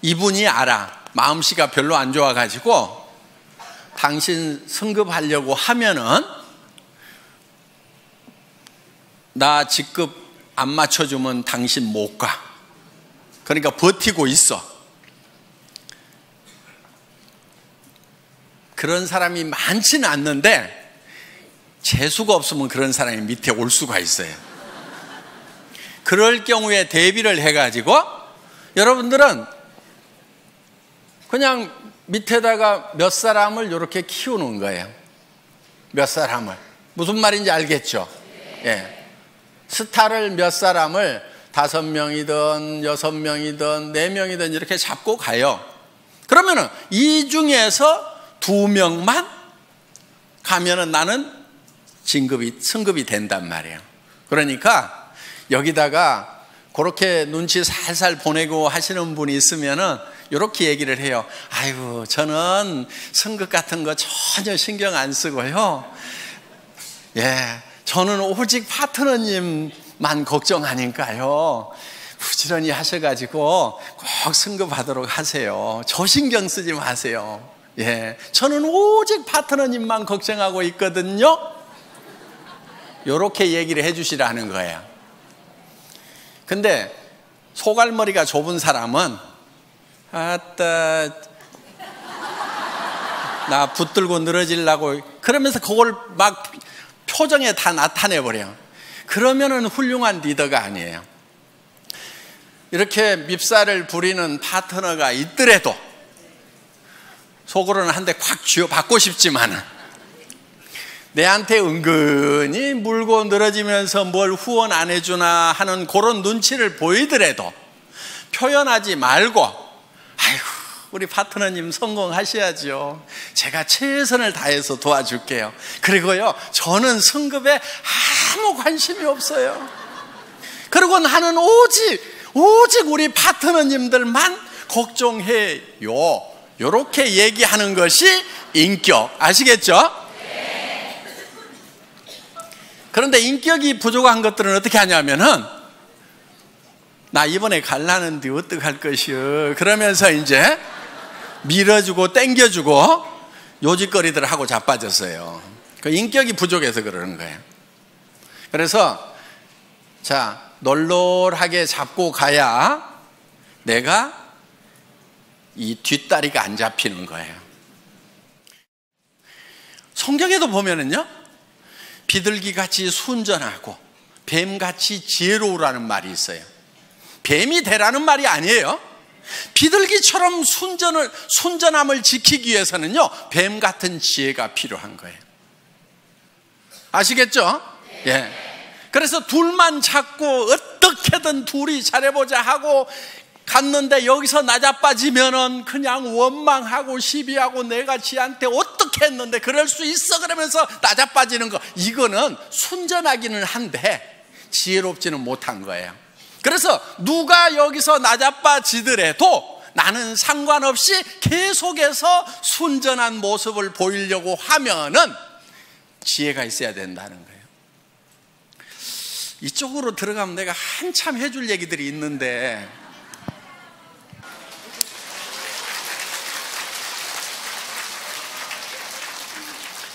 이분이 알아. 마음씨가 별로 안 좋아가지고 당신 승급하려고 하면은 나 직급 안 맞춰주면 당신 못 가. 그러니까 버티고 있어. 그런 사람이 많지는 않는데 재수가 없으면 그런 사람이 밑에 올 수가 있어요. 그럴 경우에 대비를 해가지고 여러분들은 그냥 밑에다가 몇 사람을 이렇게 키우는 거예요. 몇 사람을. 무슨 말인지 알겠죠? 예. 스타를 몇 사람을 5명이든 6명이든 4명이든 이렇게 잡고 가요. 그러면은 이 중에서 2명만 가면은 나는 승급이 된단 말이에요. 그러니까 여기다가 그렇게 눈치 살살 보내고 하시는 분이 있으면은 이렇게 얘기를 해요. 아이고, 저는 승급 같은 거 전혀 신경 안 쓰고요. 예, 저는 오직 파트너님만 걱정하니까요. 부지런히 하셔가지고 꼭 승급하도록 하세요. 저 신경 쓰지 마세요. 예, 저는 오직 파트너님만 걱정하고 있거든요. 이렇게 얘기를 해주시라는 거예요. 근데 소갈머리가 좁은 사람은 아따 나 붙들고 늘어지려고 그러면서 그걸 막 표정에 다 나타내버려요. 그러면은 훌륭한 리더가 아니에요. 이렇게 밉살을 부리는 파트너가 있더라도 속으로는 한 대 콱 쥐어받고 싶지만은 내한테 은근히 물고 늘어지면서 뭘 후원 안 해주나 하는 그런 눈치를 보이더라도 표현하지 말고 아이고 우리 파트너님 성공하셔야죠. 제가 최선을 다해서 도와줄게요. 그리고요 저는 승급에 아무 관심이 없어요. 그리고 나는 오직 우리 파트너님들만 걱정해요. 이렇게 얘기하는 것이 인격. 아시겠죠? 그런데 인격이 부족한 것들은 어떻게 하냐면은 나 이번에 갈라는데 어떡할 것이요 그러면서 이제 밀어주고 땡겨주고 요짓거리들 하고 자빠졌어요. 그 인격이 부족해서 그러는 거예요. 그래서 자 널널하게 잡고 가야 내가 이 뒷다리가 안 잡히는 거예요. 성경에도 보면은요 비둘기같이 순전하고 뱀같이 지혜로우라는 말이 있어요. 뱀이 되라는 말이 아니에요. 비둘기처럼 순전함을 지키기 위해서는요 뱀 같은 지혜가 필요한 거예요. 아시겠죠? 예. 그래서 둘만 찾고 어떻게든 둘이 잘해보자 하고 갔는데 여기서 나자빠지면은 그냥 원망하고 시비하고 내가 지한테 어떻게 했는데 그럴 수 있어 그러면서 나자빠지는 거, 이거는 순전하기는 한데 지혜롭지는 못한 거예요. 그래서 누가 여기서 나자빠지더라도 나는 상관없이 계속해서 순전한 모습을 보이려고 하면은 지혜가 있어야 된다는 거예요. 이쪽으로 들어가면 내가 한참 해줄 얘기들이 있는데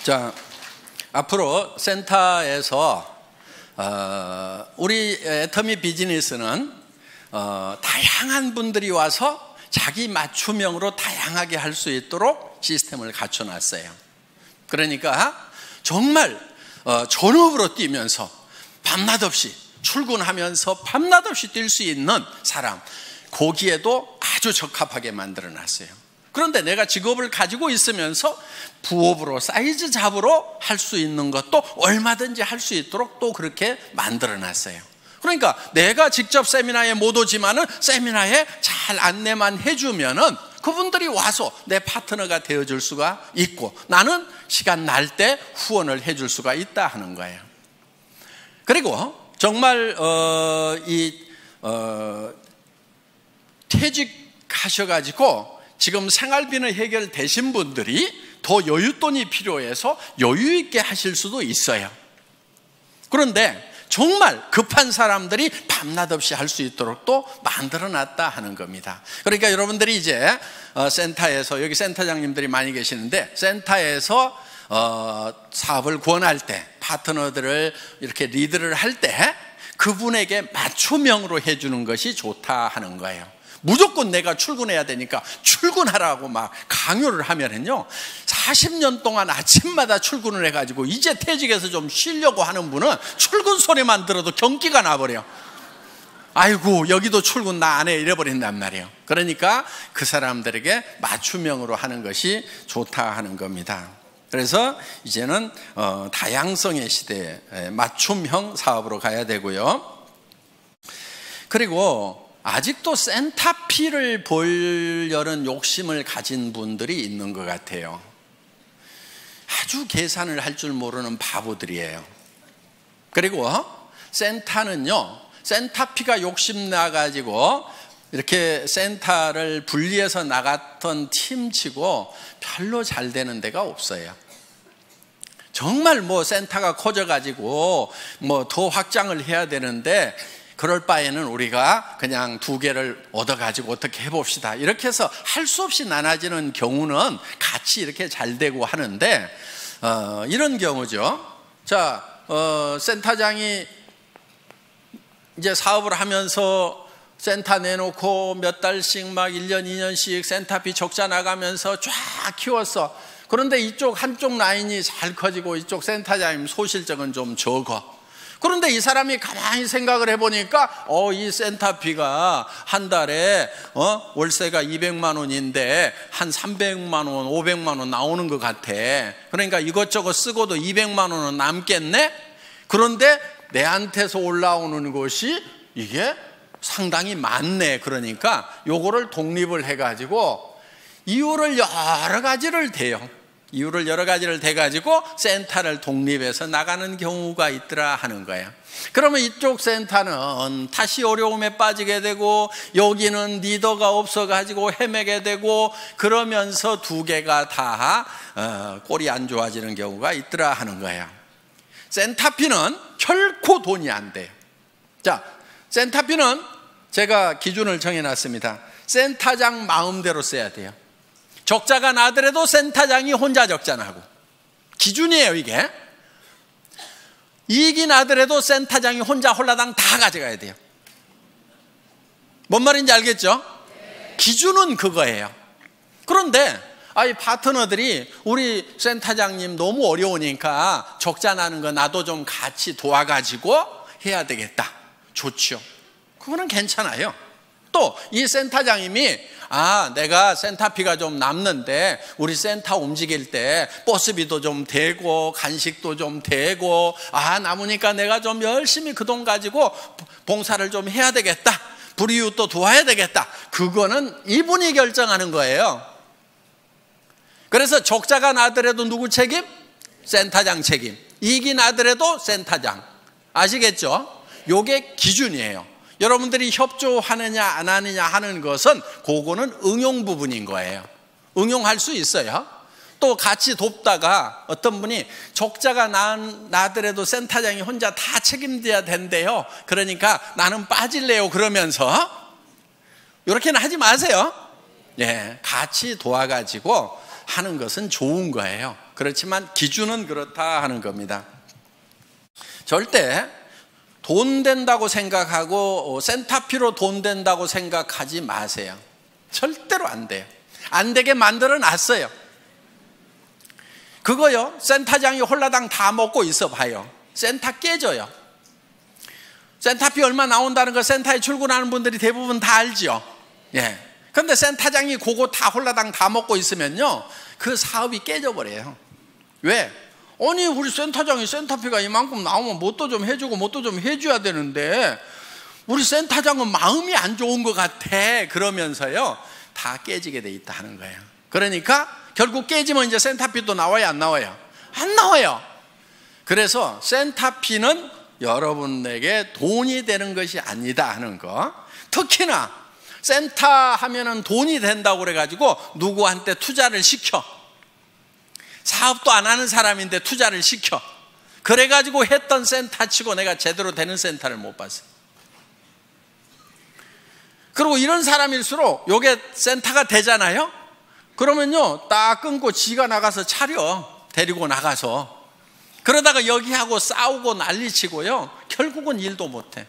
자, 앞으로 센터에서 우리 애터미 비즈니스는 다양한 분들이 와서 자기 맞춤형으로 다양하게 할 수 있도록 시스템을 갖춰놨어요. 그러니까 정말 전업으로 뛰면서 밤낮 없이 출근하면서 밤낮 없이 뛸 수 있는 사람, 거기에도 아주 적합하게 만들어놨어요. 그런데 내가 직업을 가지고 있으면서 부업으로 사이즈 잡으로 할 수 있는 것도 얼마든지 할 수 있도록 또 그렇게 만들어놨어요. 그러니까 내가 직접 세미나에 못 오지만은 세미나에 잘 안내만 해주면은 그분들이 와서 내 파트너가 되어줄 수가 있고, 나는 시간 날 때 후원을 해줄 수가 있다 하는 거예요. 그리고 정말 퇴직하셔가지고 지금 생활비는 해결되신 분들이 더 여윳돈이 필요해서 여유 있게 하실 수도 있어요. 그런데 정말 급한 사람들이 밤낮 없이 할 수 있도록 또 만들어놨다 하는 겁니다. 그러니까 여러분들이 이제 센터에서, 여기 센터장님들이 많이 계시는데, 센터에서 사업을 권할 때, 파트너들을 이렇게 리드를 할 때 그분에게 맞춤형으로 해주는 것이 좋다 하는 거예요. 무조건 내가 출근해야 되니까 출근하라고 막 강요를 하면은요, 40년 동안 아침마다 출근을 해가지고 이제 퇴직해서 좀 쉬려고 하는 분은 출근 소리만 들어도 경기가 나버려. 아이고, 여기도 출근 나 안 해, 이래버린단 말이에요. 그러니까 그 사람들에게 맞춤형으로 하는 것이 좋다 하는 겁니다. 그래서 이제는 다양성의 시대에 맞춤형 사업으로 가야 되고요. 그리고 아직도 센터피를 보려는 욕심을 가진 분들이 있는 것 같아요. 아주 계산을 할 줄 모르는 바보들이에요. 그리고 센터는요, 센터피가 욕심나가지고 이렇게 센터를 분리해서 나갔던 팀치고 별로 잘 되는 데가 없어요. 정말 뭐 센터가 커져가지고 뭐 더 확장을 해야 되는데, 그럴 바에는 우리가 그냥 2개를 얻어가지고 어떻게 해봅시다, 이렇게 해서 할 수 없이 나눠지는 경우는 같이 이렇게 잘 되고 하는데, 이런 경우죠. 자, 센터장이 이제 사업을 하면서 센터 내놓고 몇 달씩 막 1년, 2년씩 센터비 적자 나가면서 쫙 키웠어. 그런데 이쪽 한쪽 라인이 잘 커지고 이쪽 센터장님 소실적은 좀 적어. 그런데 이 사람이 가만히 생각을 해보니까 이 센터비가 한 달에 월세가 200만 원인데 한 300만 원, 500만 원 나오는 것 같아. 그러니까 이것저것 쓰고도 200만 원은 남겠네? 그런데 내한테서 올라오는 것이 이게 상당히 많네. 그러니까 요거를 독립을 해가지고 이유를 여러 가지를 대요. 이유를 여러 가지를 대가지고 센터를 독립해서 나가는 경우가 있더라 하는 거예요. 그러면 이쪽 센터는 다시 어려움에 빠지게 되고, 여기는 리더가 없어가지고 헤매게 되고, 그러면서 2개가 다 꼴이 안 좋아지는 경우가 있더라 하는 거예요. 센터피는 결코 돈이 안 돼요. 자, 센터피는 제가 기준을 정해놨습니다. 센터장 마음대로 써야 돼요. 적자가 나더라도 센터장이 혼자 적자 나고, 기준이에요 이게. 이익이 나더라도 센터장이 혼자 홀라당 다 가져가야 돼요. 뭔 말인지 알겠죠? 기준은 그거예요. 그런데 파트너들이 우리 센터장님 너무 어려우니까 적자 나는 거 나도 좀 같이 도와가지고 해야 되겠다. 좋죠. 그거는 괜찮아요. 또 이 센터장님이 내가 센터비가 좀 남는데 우리 센터 움직일 때 버스비도 좀 되고 간식도 좀 되고, 남으니까 내가 좀 열심히 그 돈 가지고 봉사를 좀 해야 되겠다, 불이웃도 도와야 되겠다. 그거는 이분이 결정하는 거예요. 그래서 적자가 나더라도 누구 책임? 센터장 책임. 이익이 나더라도 센터장. 아시겠죠? 요게 기준이에요. 여러분들이 협조하느냐 안 하느냐 하는 것은 그거는 응용 부분인 거예요. 응용할 수 있어요. 또 같이 돕다가 어떤 분이 적자가 나더라도 센터장이 혼자 다 책임져야 된대요. 그러니까 나는 빠질래요. 그러면서 이렇게는 하지 마세요. 같이 도와가지고 하는 것은 좋은 거예요. 그렇지만 기준은 그렇다 하는 겁니다. 절대 돈 된다고 생각하고 센터피로 돈 된다고 생각하지 마세요. 절대로 안 돼요. 안 되게 만들어 놨어요. 그거요, 센터장이 홀라당 다 먹고 있어 봐요. 센터 깨져요. 센터피 얼마 나온다는 거 센터에 출근하는 분들이 대부분 다 알죠. 예. 근데 센터장이 그거 다 홀라당 다 먹고 있으면요, 그 사업이 깨져버려요. 왜? 아니, 우리 센터장이 센터피가 이만큼 나오면 뭣도 좀 해주고 뭣도 좀 해줘야 되는데 우리 센터장은 마음이 안 좋은 것 같아. 그러면서요, 다 깨지게 돼 있다 하는 거예요. 그러니까 결국 깨지면 이제 센터피도 나와요, 안 나와요? 안 나와요. 그래서 센터피는 여러분에게 돈이 되는 것이 아니다 하는 거. 특히나 센터 하면은 돈이 된다고 그래가지고 누구한테 투자를 시켜. 사업도 안 하는 사람인데 투자를 시켜. 그래가지고 했던 센터 치고 내가 제대로 되는 센터를 못 봤어요. 그리고 이런 사람일수록 요게 센터가 되잖아요. 그러면요, 딱 끊고 지가 나가서 차려. 데리고 나가서. 그러다가 여기하고 싸우고 난리치고요, 결국은 일도 못해.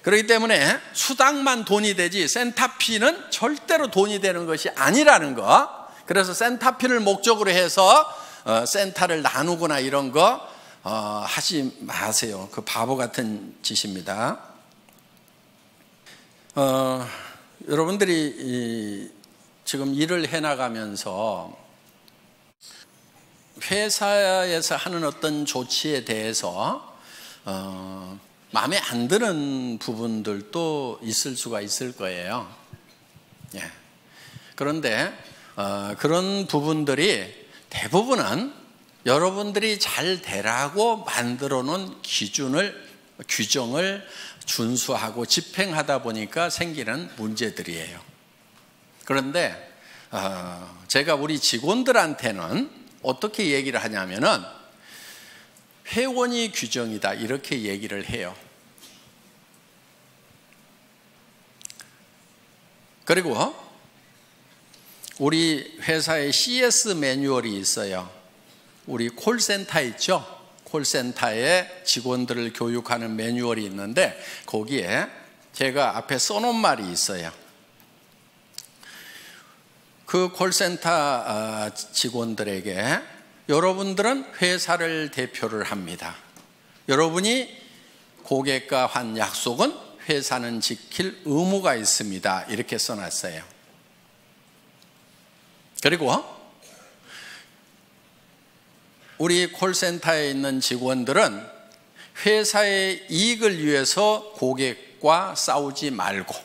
그렇기 때문에 수당만 돈이 되지 센터피는 절대로 돈이 되는 것이 아니라는 거. 그래서 센터피를 목적으로 해서 센터를 나누거나 이런 거 하지 마세요. 그 바보 같은 짓입니다. 여러분들이 지금 일을 해나가면서 회사에서 하는 어떤 조치에 대해서 마음에 안 드는 부분들도 있을 수가 있을 거예요. 예. 그런데 그런 부분들이 대부분은 여러분들이 잘 되라고 만들어 놓은 규정을 준수하고 집행하다 보니까 생기는 문제들이에요. 그런데 제가 우리 직원들한테는 어떻게 얘기를 하냐면은 회원이 규정이다 이렇게 얘기를 해요. 그리고 우리 회사에 CS 매뉴얼이 있어요. 우리 콜센터 있죠? 콜센터에 직원들을 교육하는 매뉴얼이 있는데 거기에 제가 앞에 써놓은 말이 있어요. 그 콜센터 직원들에게 여러분들은 회사를 대표를 합니다. 여러분이 고객과 한 약속은 회사는 지킬 의무가 있습니다. 이렇게 써놨어요. 그리고 우리 콜센터에 있는 직원들은 회사의 이익을 위해서 고객과 싸우지 말고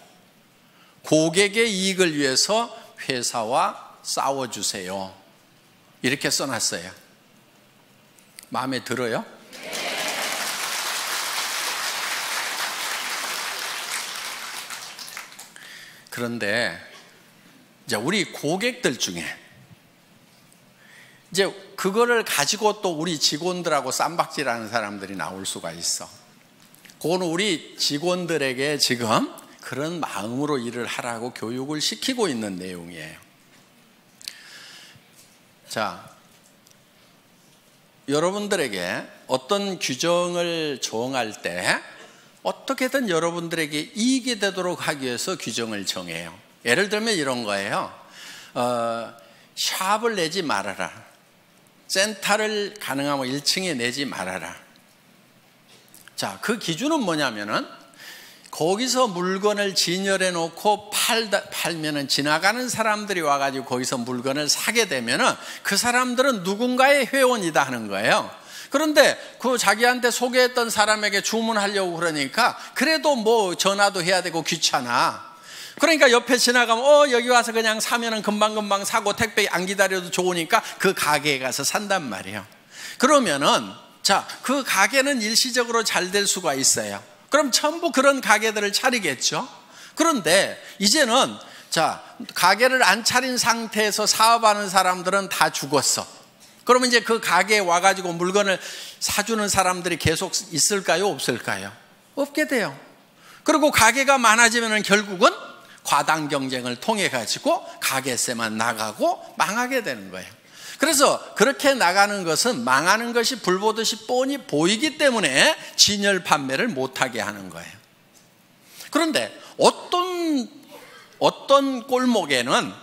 고객의 이익을 위해서 회사와 싸워주세요. 이렇게 써놨어요. 마음에 들어요? 그런데 이제 우리 고객들 중에 이제 그거를 가지고 또 우리 직원들하고 쌈박질하는 사람들이 나올 수가 있어. 그거는 우리 직원들에게 지금 그런 마음으로 일을 하라고 교육을 시키고 있는 내용이에요. 자, 여러분들에게 어떤 규정을 정할 때 어떻게든 여러분들에게 이익이 되도록 하기 위해서 규정을 정해요. 예를 들면 이런 거예요. 샵을 내지 말아라. 센터를 가능하면 1층에 내지 말아라. 자, 그 기준은 뭐냐면은 거기서 물건을 진열해 놓고 팔면은 지나가는 사람들이 와가지고 거기서 물건을 사게 되면은 그 사람들은 누군가의 회원이다 하는 거예요. 그런데 그 자기한테 소개했던 사람에게 주문하려고 그러니까 그래도 뭐 전화도 해야 되고 귀찮아. 그러니까 옆에 지나가면 여기 와서 그냥 사면은 금방금방 사고 택배 안 기다려도 좋으니까 그 가게에 가서 산단 말이에요. 그러면은 자, 그 가게는 일시적으로 잘 될 수가 있어요. 그럼 전부 그런 가게들을 차리겠죠. 그런데 이제는 자, 가게를 안 차린 상태에서 사업하는 사람들은 다 죽었어. 그러면 이제 그 가게에 와가지고 물건을 사주는 사람들이 계속 있을까요? 없을까요? 없게 돼요. 그리고 가게가 많아지면 결국은 과당 경쟁을 통해 가지고 가게세만 나가고 망하게 되는 거예요. 그래서 그렇게 나가는 것은 망하는 것이 불보듯이 뻔히 보이기 때문에 진열 판매를 못하게 하는 거예요. 그런데 어떤 골목에는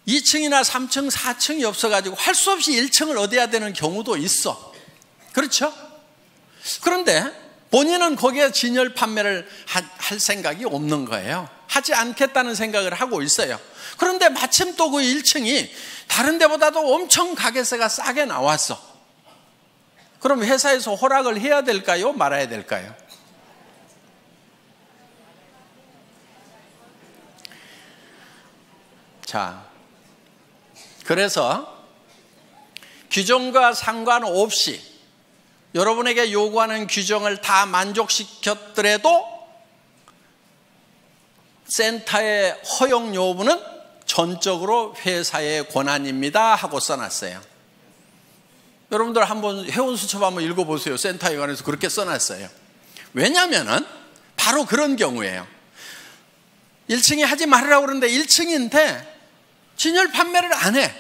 2층이나 3층, 4층이 없어가지고 할 수 없이 1층을 얻어야 되는 경우도 있어. 그렇죠? 그런데 본인은 거기에 진열 판매를 할 생각이 없는 거예요. 하지 않겠다는 생각을 하고 있어요. 그런데 마침 또 그 1층이 다른 데보다도 엄청 가게세가 싸게 나왔어. 그럼 회사에서 허락을 해야 될까요? 말아야 될까요? 자, 그래서 규정과 상관없이 여러분에게 요구하는 규정을 다 만족시켰더라도 센터의 허용 여부는 전적으로 회사의 권한입니다 하고 써놨어요. 여러분들 한번 회원수첩 한번 읽어보세요. 센터에 관해서 그렇게 써놨어요. 왜냐하면 바로 그런 경우예요. 1층에 하지 말으라고 그러는데 1층인데 진열 판매를 안 해.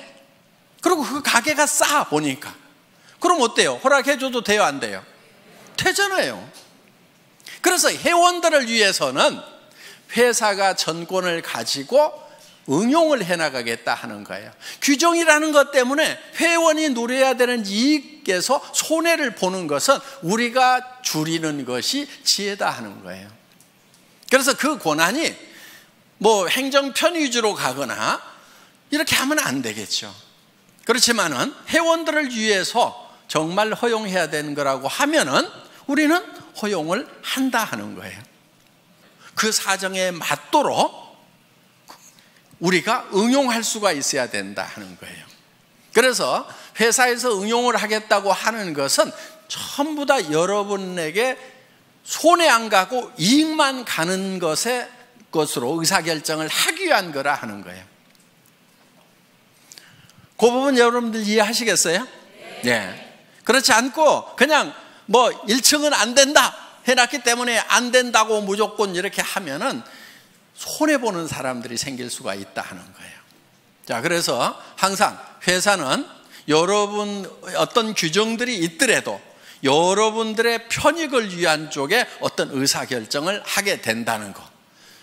그리고 그 가게가 싸 보니까. 그럼 어때요? 허락해줘도 돼요? 안 돼요? 되잖아요. 그래서 회원들을 위해서는 회사가 전권을 가지고 응용을 해나가겠다 하는 거예요. 규정이라는 것 때문에 회원이 누려야 되는 이익에서 손해를 보는 것은 우리가 줄이는 것이 지혜다 하는 거예요. 그래서 그 권한이 뭐 행정 편의 위주로 가거나 이렇게 하면 안 되겠죠. 그렇지만은 회원들을 위해서 정말 허용해야 되는 거라고 하면은 우리는 허용을 한다 하는 거예요. 그 사정에 맞도록 우리가 응용할 수가 있어야 된다 하는 거예요. 그래서 회사에서 응용을 하겠다고 하는 것은 전부 다 여러분에게 손해 안 가고 이익만 가는 것으로 의사결정을 하기 위한 거라 하는 거예요. 그 부분 여러분들 이해하시겠어요? 네. 그렇지 않고 그냥 뭐 1층은 안 된다 해놨기 때문에 안 된다고 무조건 이렇게 하면은 손해보는 사람들이 생길 수가 있다 하는 거예요. 자, 그래서 항상 회사는 여러분 어떤 규정들이 있더라도 여러분들의 편익을 위한 쪽에 어떤 의사결정을 하게 된다는 거.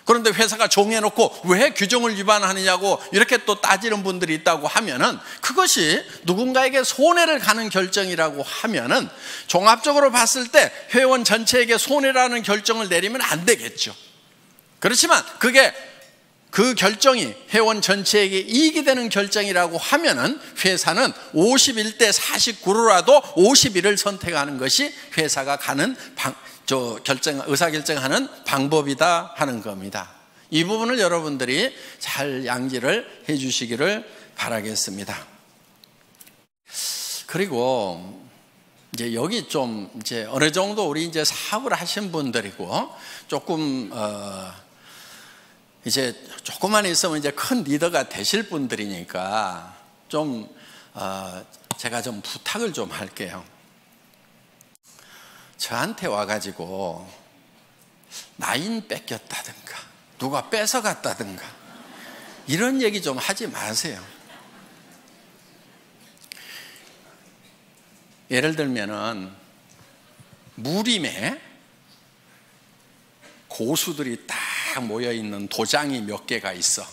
그런데 회사가 정해놓고 왜 규정을 위반하느냐고 이렇게 또 따지는 분들이 있다고 하면은 그것이 누군가에게 손해를 가는 결정이라고 하면은 종합적으로 봤을 때 회원 전체에게 손해라는 결정을 내리면 안 되겠죠. 그렇지만 그게 그 결정이 회원 전체에게 이익이 되는 결정이라고 하면은 회사는 51대 49로라도 51을 선택하는 것이 회사가 가는 의사결정하는 방법이다 하는 겁니다. 이 부분을 여러분들이 잘 양지를 해 주시기를 바라겠습니다. 그리고 이제 여기 좀 이제 어느 정도 우리 이제 사업을 하신 분들이고 조금 이제 조금만 있으면 이제 큰 리더가 되실 분들이니까 좀 제가 좀 부탁을 좀 할게요. 저한테 와가지고 나인 뺏겼다든가 누가 뺏어갔다든가 이런 얘기 좀 하지 마세요. 예를 들면은 무림에 고수들이 딱 모여있는 도장이 몇 개가 있어.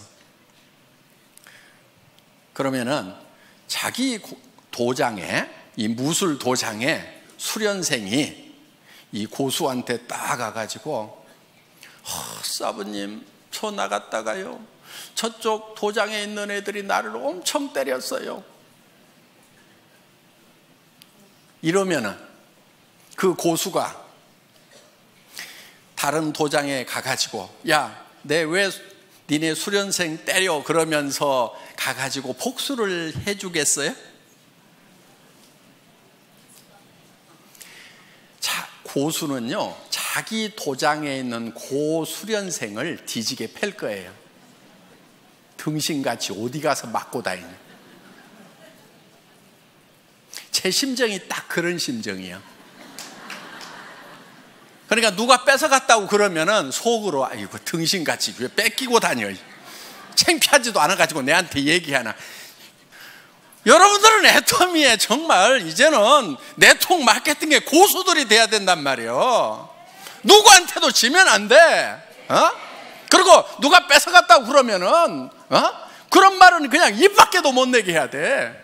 그러면은 자기 도장에, 이 무술 도장에 수련생이 이 고수한테 딱 가가지고 사부님 저 나갔다가요 저쪽 도장에 있는 애들이 나를 엄청 때렸어요. 이러면은 그 고수가 다른 도장에 가가지고 야, 내 왜 니네 수련생 때려 그러면서 가가지고 복수를 해주겠어요? 고수는요 자기 도장에 있는 고수련생을 뒤지게 팰 거예요. 등신같이 어디 가서 맞고 다니는. 제 심정이 딱 그런 심정이에요. 그러니까 누가 뺏어갔다고 그러면은 속으로 아이고 등신같이 왜 뺏기고 다녀, 창피하지도 않아가지고 내한테 얘기하나. 여러분들은 애터미에 정말 이제는 네트워크 마케팅의 고수들이 돼야 된단 말이에요. 누구한테도 지면 안 돼. 그리고 누가 뺏어갔다고 그러면은 그런 말은 그냥 입 밖에도 못 내게 해야 돼.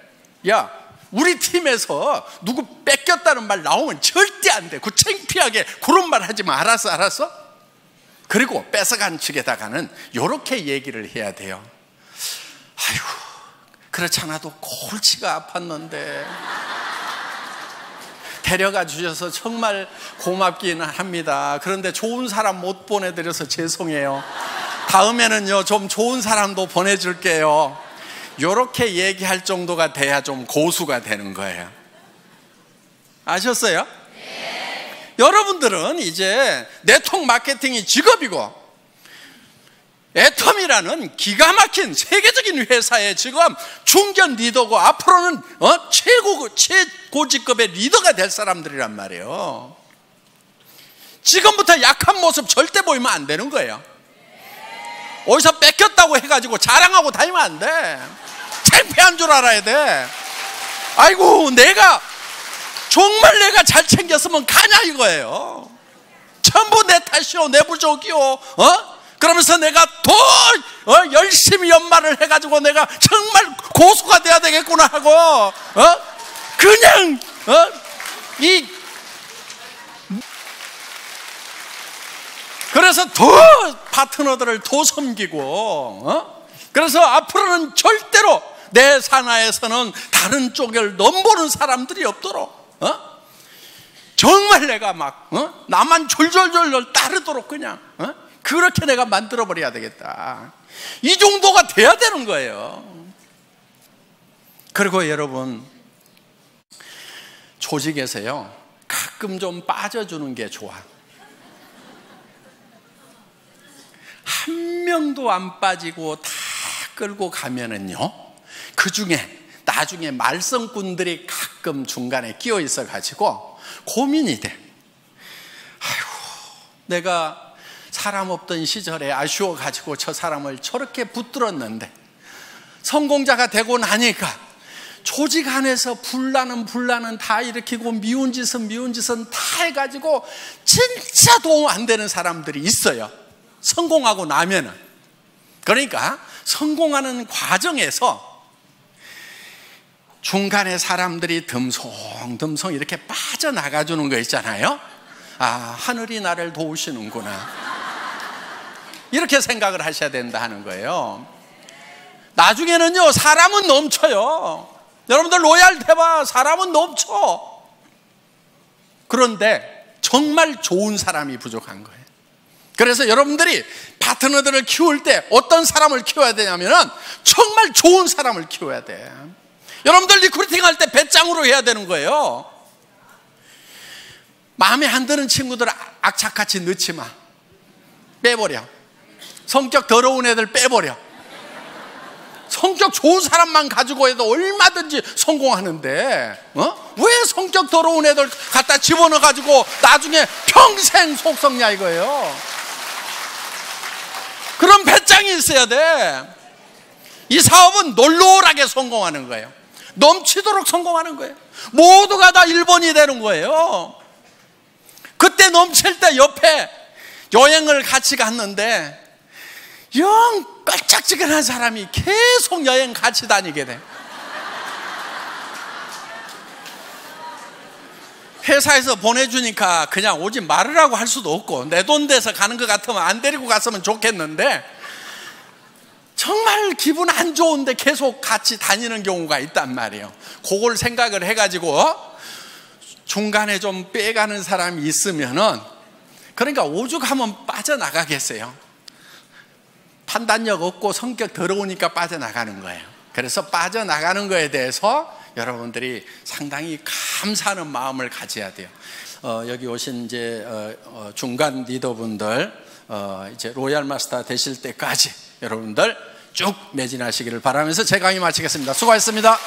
야, 우리 팀에서 누구 뺏겼다는 말 나오면 절대 안 돼. 그 창피하게 그런 말 하지 마. 알았어? 그리고 뺏어간 측에다가는 이렇게 얘기를 해야 돼요. 아이고, 그렇지 않아도 골치가 아팠는데 데려가 주셔서 정말 고맙기는 합니다. 그런데 좋은 사람 못 보내드려서 죄송해요. 다음에는요 좀 좋은 사람도 보내줄게요. 이렇게 얘기할 정도가 돼야 좀 고수가 되는 거예요. 아셨어요? 네. 여러분들은 이제 네트워크 마케팅이 직업이고 애텀이라는 기가 막힌 세계적인 회사의 지금 중견 리더고 앞으로는 최고직급의 리더가 될 사람들이란 말이에요. 지금부터 약한 모습 절대 보이면 안 되는 거예요. 어디서 뺏겼다고 해가지고 자랑하고 다니면 안 돼. 창피한 줄 알아야 돼. 아이고, 정말 내가 잘 챙겼으면 가냐 이거예요. 전부 내 탓이요, 내 부족이요. 그러면서 내가 더 열심히 연말을 해가지고 내가 정말 고수가 돼야 되겠구나 하고 그냥 그래서 더 파트너들을 더 섬기고 그래서 앞으로는 절대로 내 산하에서는 다른 쪽을 넘보는 사람들이 없도록 정말 내가 막 나만 졸졸졸 따르도록 그냥 그렇게 내가 만들어버려야 되겠다. 이 정도가 돼야 되는 거예요. 그리고 여러분, 조직에서요 가끔 좀 빠져주는 게 좋아. 한 명도 안 빠지고 다 끌고 가면은요, 그 중에 나중에 말썽꾼들이 가끔 중간에 끼어 있어 가지고 고민이 돼. 아이고, 내가 사람 없던 시절에 아쉬워 가지고 저 사람을 저렇게 붙들었는데 성공자가 되고 나니까 조직 안에서 분란은 다 일으키고 미운 짓은 다 해가지고 진짜 도움 안 되는 사람들이 있어요. 성공하고 나면은. 그러니까 성공하는 과정에서 중간에 사람들이 듬성듬성 이렇게 빠져나가 주는 거 있잖아요. 아, 하늘이 나를 도우시는구나, 이렇게 생각을 하셔야 된다 하는 거예요. 나중에는요 사람은 넘쳐요. 여러분들 로얄 대봐, 사람은 넘쳐. 그런데 정말 좋은 사람이 부족한 거예요. 그래서 여러분들이 파트너들을 키울 때 어떤 사람을 키워야 되냐면은 정말 좋은 사람을 키워야 돼. 여러분들 리크루팅 할 때 배짱으로 해야 되는 거예요. 마음에 안 드는 친구들 악착같이 넣지 마. 빼버려. 성격 더러운 애들 빼버려. 성격 좋은 사람만 가지고 해도 얼마든지 성공하는데 왜 성격 더러운 애들 갖다 집어넣어 가지고 나중에 평생 속썩냐 이거예요. 그런 배짱이 있어야 돼. 이 사업은 놀놀하게 성공하는 거예요. 넘치도록 성공하는 거예요. 모두가 다 1번이 되는 거예요. 그때 넘칠 때 옆에 여행을 같이 갔는데 영 깔짝지근한 사람이 계속 여행 같이 다니게 돼. 회사에서 보내주니까 그냥 오지 말으라고 할 수도 없고, 내 돈 돼서 가는 것 같으면 안 데리고 갔으면 좋겠는데 정말 기분 안 좋은데 계속 같이 다니는 경우가 있단 말이에요. 그걸 생각을 해가지고 중간에 좀 빼가는 사람이 있으면은, 그러니까 오죽하면 빠져나가겠어요. 판단력 없고 성격 더러우니까 빠져나가는 거예요. 그래서 빠져나가는 거에 대해서 여러분들이 상당히 감사하는 마음을 가져야 돼요. 여기 오신 이제 중간 리더분들 이제 로얄 마스터 되실 때까지 여러분들 쭉 매진하시기를 바라면서 제 강의 마치겠습니다. 수고하셨습니다.